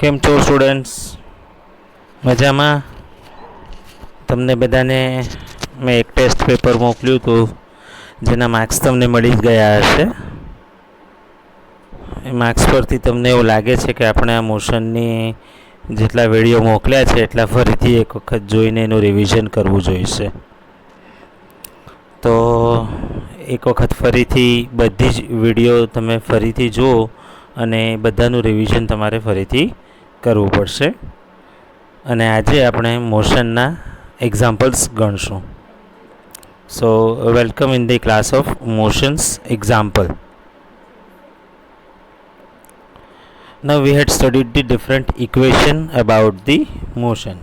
કેમ છો સ્ટુડન્ટ્સ? મજામાં? તમને બધાને મેં એક ટેસ્ટ પેપર મોકલ્યું હતું જેના માર્ક્સ તમને મળી જ ગયા હશે. એ માર્ક્સ પરથી તમને એવું લાગે છે કે આપણે આ મોશનની જેટલા વિડીયો મોકલ્યા છે એટલા ફરીથી એક વખત જોઈને એનું રિવિઝન કરવું જોઈશે. તો એક વખત ફરીથી બધી જ વિડીયો તમે ફરીથી જુઓ અને બધાનું રિવિઝન તમારે ફરીથી કરવું પડશે. અને આજે આપણે મોશનના એક્ઝામ્પલ્સ ગણશું. So welcome in the class of motions example. Now we had studied the different equation about the motion.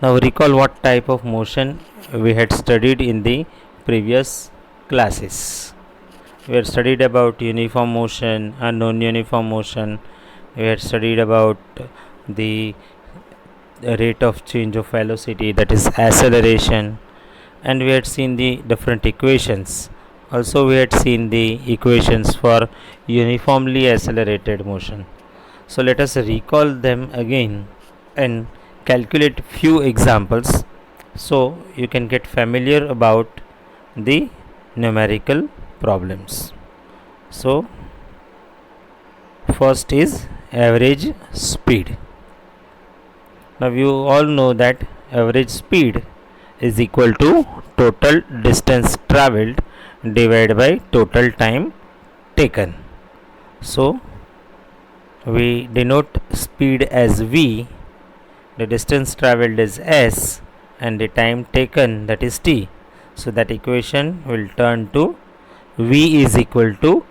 Now recall what type of motion we had studied in the previous classes. We had studied about uniform motion and non-uniform motion. We had studied about the rate of change of velocity, that is acceleration, and we had seen the different equations. Also we had seen the equations for uniformly accelerated motion. So let us recall them again and calculate few examples so you can get familiar about the numerical problems. So first is average speed. Now you all know that average speed is equal to total distance travelled divided by total time taken. So we denote speed as v, the distance travelled is s, and the time taken, that is t. So that equation will turn to v is equal to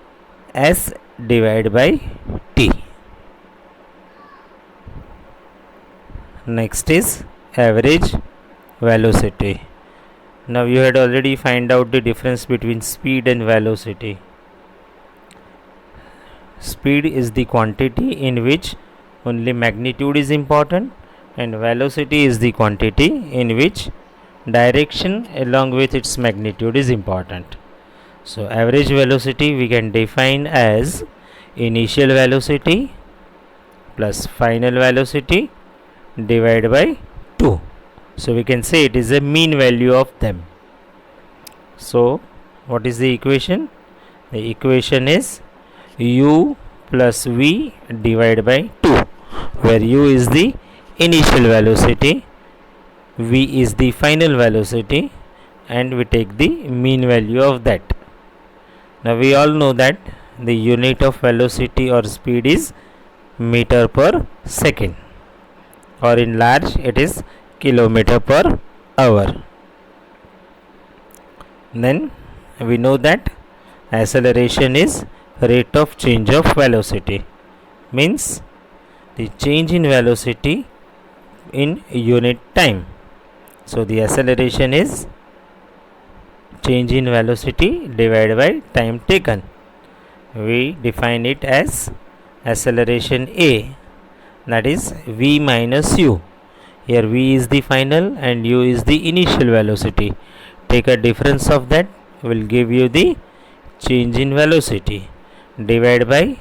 s divided by t. Next is average velocity. Now you had already find out the difference between speed and velocity. Speed is the quantity in which only magnitude is important, and velocity is the quantity in which direction along with its magnitude is important. So average velocity we can define as initial velocity plus final velocity divided by 2. So we can say it is a mean value of them. So what is the equation? The equation is u plus v divided by 2, where u is the initial velocity, v is the final velocity, and we take the mean value of that. Now we all know that the unit of velocity or speed is meter per second, or in large it is kilometer per hour. Then we know that acceleration is rate of change of velocity, means the change in velocity in unit time. So the acceleration is change in velocity divided by time taken. We define it as acceleration a, that is v minus u. Here v is the final and u is the initial velocity. Take a difference of that, will give you the change in velocity divided by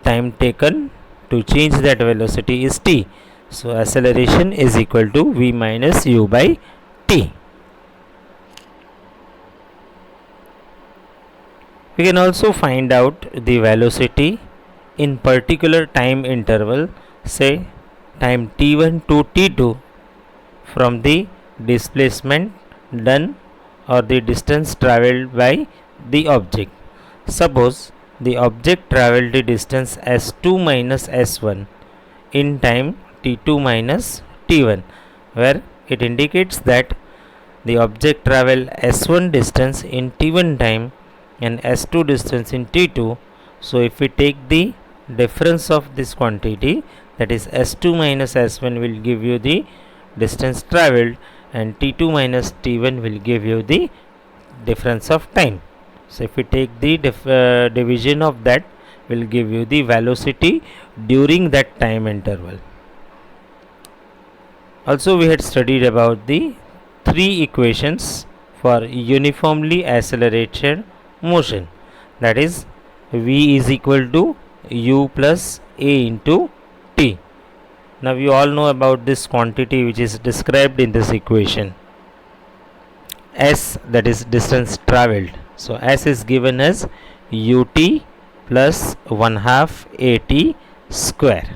time taken to change that velocity is t. So acceleration is equal to v minus u by t. We can also find out the velocity in particular time interval, say time t1 to t2, from the displacement done or the distance travelled by the object. Suppose the object travelled the distance s2 minus s1 in time t2 minus t1, where it indicates that the object travelled s1 distance in t1 time and s2 distance in t2. So if we take the difference of this quantity, that is s2 minus s1 will give you the distance travelled, and t2 minus t1 will give you the difference of time. So if we take the division of that, will give you the velocity during that time interval. Also we had studied about the three equations for uniformly accelerated motion, that is v is equal to u plus a into t. Now you all know about this quantity which is described in this equation. S, that is distance traveled. So S is given as ut plus 1/2 at square.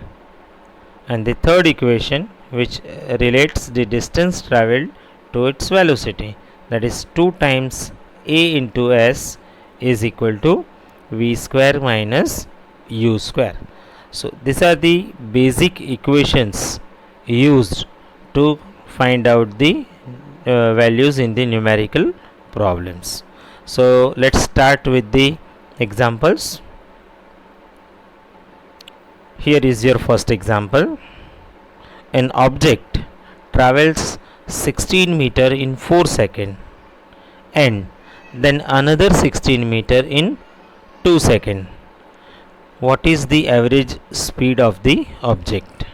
And the third equation which relates the distance traveled to its velocity, that is 2 times a into s is equal to v square minus u square. So these are the basic equations used to find out the values in the numerical problems. So let's start with the examples. Here is your first example. An object travels 16 meter in 4 seconds and then another 16 meter in 2 seconds. What is the average speed of the object?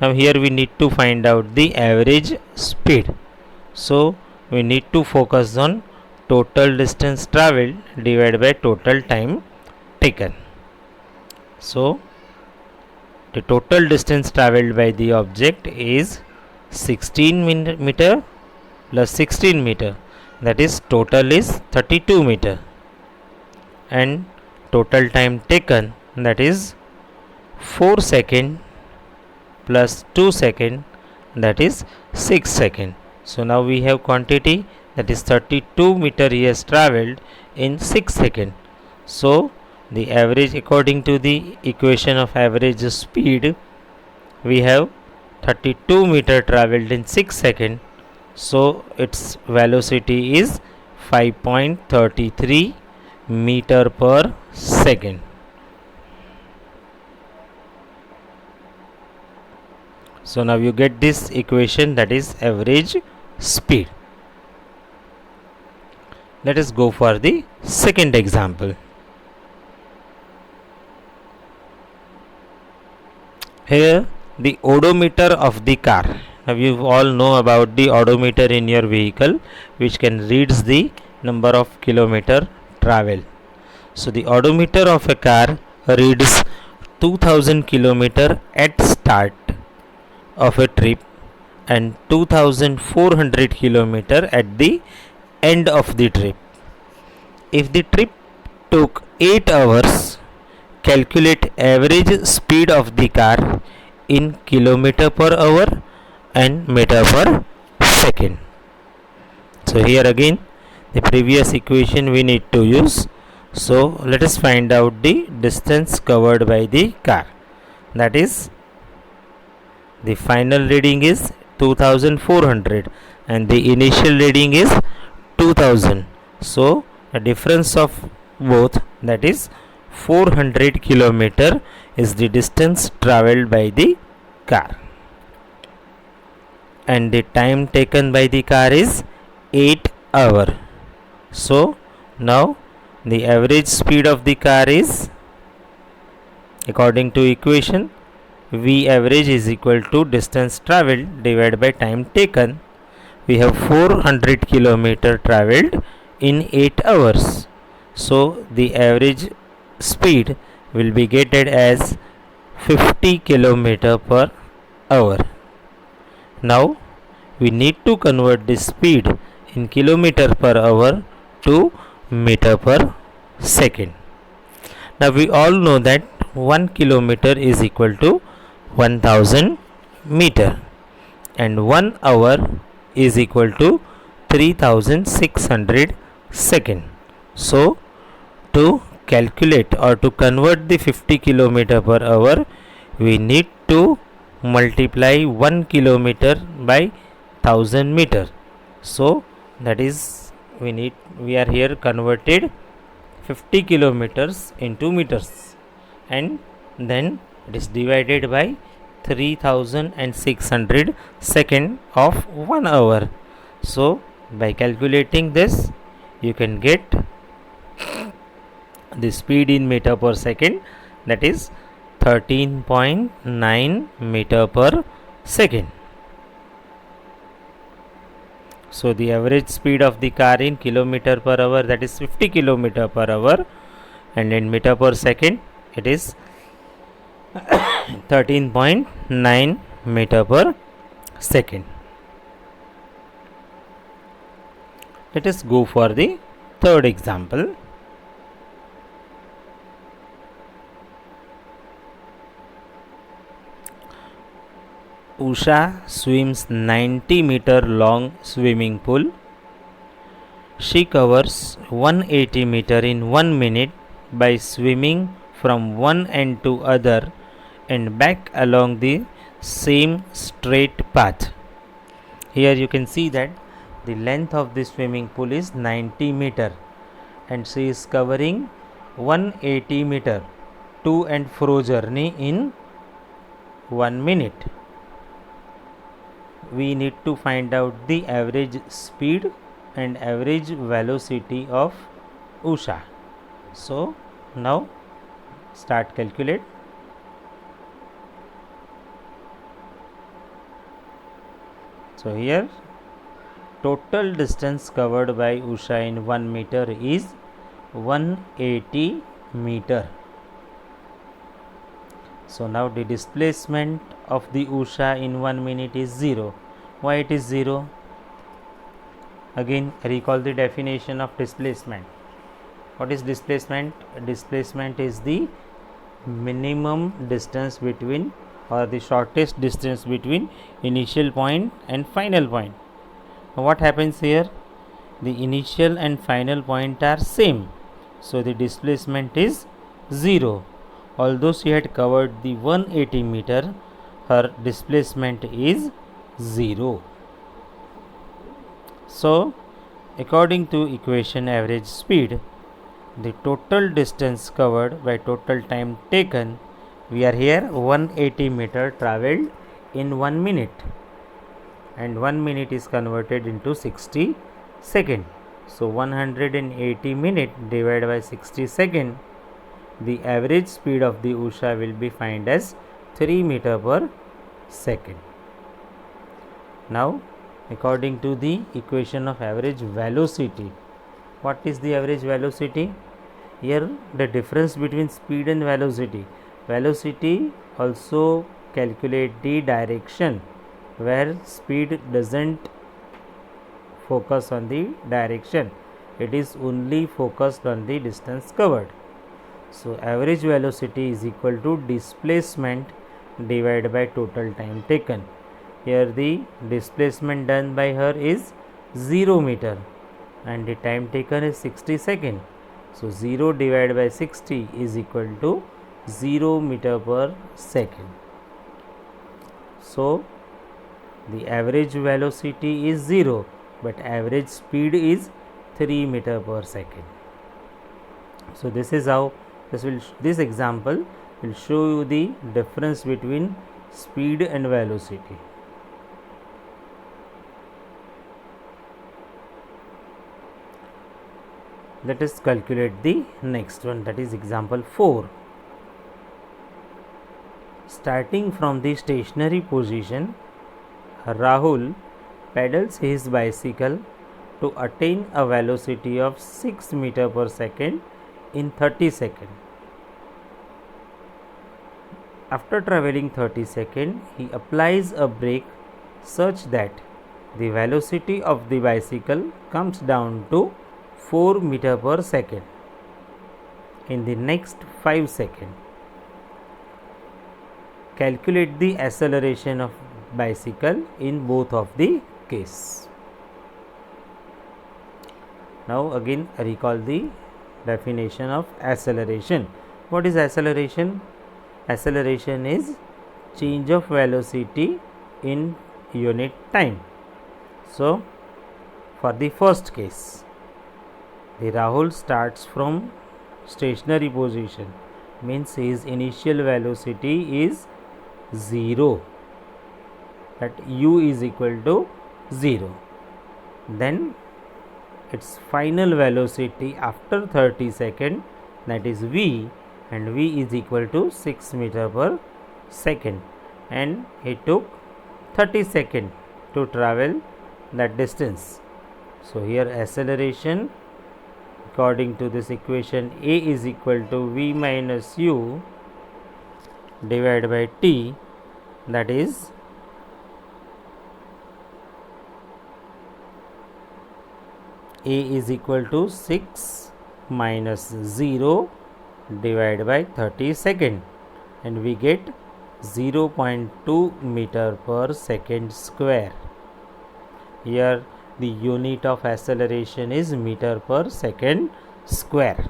Now here we need to find out the average speed. So we need to focus on total distance traveled divided by total time taken. So the total distance traveled by the object is 16 meter plus 16 meter, that is total is 32 meter, and total time taken, that is 4 second plus 2 second, that is 6 second. So now we have quantity, that is 32 meter years traveled in 6 second. So the average, according to the equation of average speed, we have 32 meter traveled in 6 second. So its velocity is 5.33 meter per second. So now you get this equation, that is average speed. Let us go for the second example. Here the odometer of the car. Now you all know about the odometer in your vehicle, which can reads the number of kilometer travel. So the odometer of a car reads 2000 kilometer at start of a trip and 2400 kilometer at the end of the trip. If the trip took 8 hours, calculate average speed of the car in kilometer per hour and meter per second. So here again the previous equation we need to use. So let us find out the distance covered by the car. That is, the final reading is 2400 and the initial reading is 2000. So the difference of both, that is 400 kilometer, is the distance traveled by the car, and the time taken by the car is 8 hours. So now the average speed of the car is, according to equation, V average is equal to distance traveled divided by time taken. We have 400 kilometer traveled in 8 hours. So the average speed will be getted as 50 kilometer per hour. Now we need to convert this speed in kilometer per hour to meter per second. Now we all know that 1 kilometer is equal to 1000 meter and 1 hour is equal to 3600 second. So to calculate or to convert the 50 kilometer per hour, we need to multiply 1 kilometer by 1000 meter. So that is, we are here converted 50 kilometers into meters, and then it is divided by 3600 second of 1 hour. So by calculating this, you can get the speed in meter per second, that is 13.9 meter per second. So the average speed of the car in kilometer per hour, that is 50 kilometer per hour, and in meter per second it is 13.9 meter per second. Let us go for the third example. Usha swims 90-meter long swimming pool. She covers 180 meter in 1 minute by swimming from one end to other and back along the same straight path. Here you can see that the length of the swimming pool is 90 meter and she is covering 180 meter to and fro journey in 1 minute. We need to find out the average speed and average velocity of Usha. So now start calculate. So here total distance covered by Usha in 1 meter is 180 meter. So now the displacement of the Usha in 1 minute is 0. Why it is 0? Again recall the definition of displacement. What is displacement? Displacement is the minimum distance between or the shortest distance between initial point and final point. Now what happens here? The initial and final point are same. So the displacement is 0. Although she had covered the 180 meter, her displacement is 0. So according to equation average speed, the total distance covered by total time taken, we are here 180 meter travelled in 1 minute and 1 minute is converted into 60 second. So 180 minute divided by 60 second, the average speed of the Usha will be found as 3 meter per second. Now according to the equation of average velocity, what is the average velocity? Here the difference between speed and velocity. Velocity also calculate the direction, where speed doesn't focus on the direction, it is only focused on the distance covered. So average velocity is equal to displacement divided by total time taken. Here the displacement done by her is 0 meter and the time taken is 60 second. So 0 divided by 60 is equal to 0 meter per second. So the average velocity is 0 but average speed is 3 meter per second. So this is how this example will show you the difference between speed and velocity. Let us calculate the next one, that is example 4. Starting from the stationary position, Rahul pedals his bicycle to attain a velocity of 6 meter per second in 30 seconds. After traveling 30 seconds, he applies a brake such that the velocity of the bicycle comes down to 4 meter per second in the next 5 seconds. Calculate the acceleration of bicycle in both of the case. Now again recall the definition of acceleration. What is acceleration? Acceleration is change of velocity in unit time. So for the first case, the Rahul starts from stationary position, means his initial velocity is 0, that u is equal to 0. Then its final velocity after 30 seconds, that is v, and v is equal to 6 meter per second, and he took 30 seconds to travel that distance. So here acceleration according to this equation, a is equal to v minus u divided by t, that is a is equal to 6 minus 0 divided by 30 second, and we get 0.2 meter per second square. Here the unit of acceleration is meter per second square.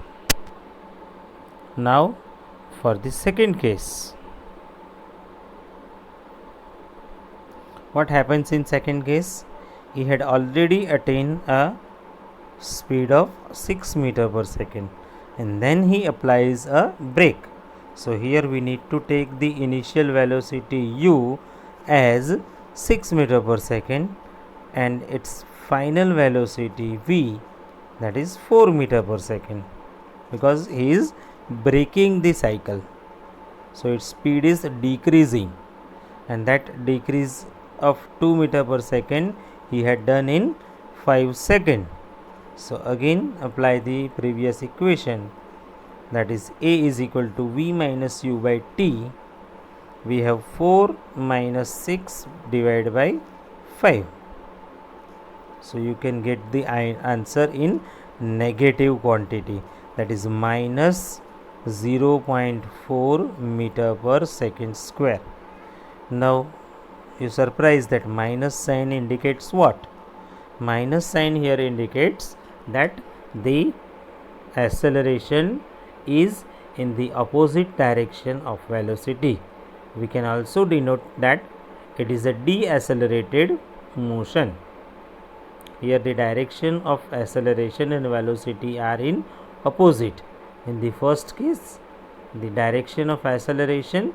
Now for the second case, what happens in second case? He had already attained a speed of 6 meter per second, and then he applies a brake. So here we need to take the initial velocity u as 6 meter per second and its final velocity v, that is 4 meter per second, because he is braking the cycle. So its speed is decreasing, and that decrease of 2 meter per second he had done in 5 seconds. So again apply the previous equation, that is a is equal to v minus u by t. We have 4 minus 6 divided by 5. So you can get the answer in negative quantity, that is minus 0.4 meter per second square. Now you surprised that minus sign indicates what? Minus sign here indicates that the acceleration is in the opposite direction of velocity. We can also denote that it is a decelerated motion. Here the direction of acceleration and velocity are in opposite. In the first case, the direction of acceleration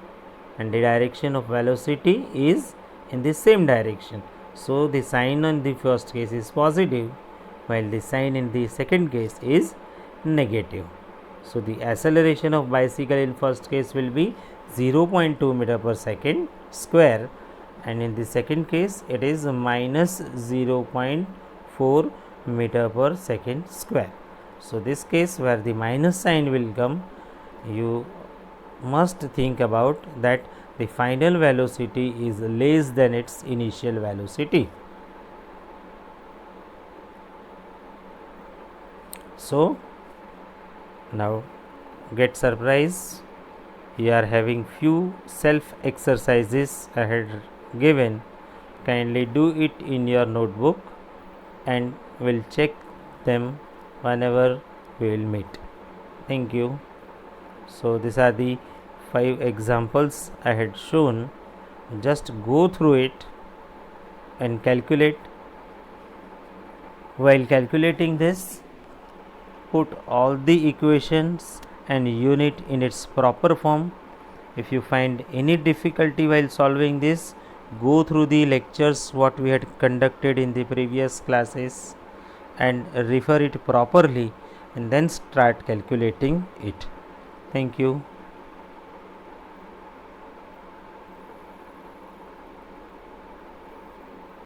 and the direction of velocity is in the same direction. So the sign in the first case is positive, while the sign in the second case is negative. So the acceleration of bicycle in first case will be 0.2 meter per second square, and in the second case it is minus 0.4 meter per second square. So this case where the minus sign will come, you must think about that the final velocity is less than its initial velocity. So now get surprised, we are having few self exercises I had given. Kindly do it in your notebook and we'll check them whenever we will meet. Thank you. So these are the 5 examples I had shown. Just go through it and calculate. While calculating this, put all the equations and unit in its proper form. If you find any difficulty while solving this, go through the lectures what we had conducted in the previous classes and refer it properly, and then start calculating it. Thank you.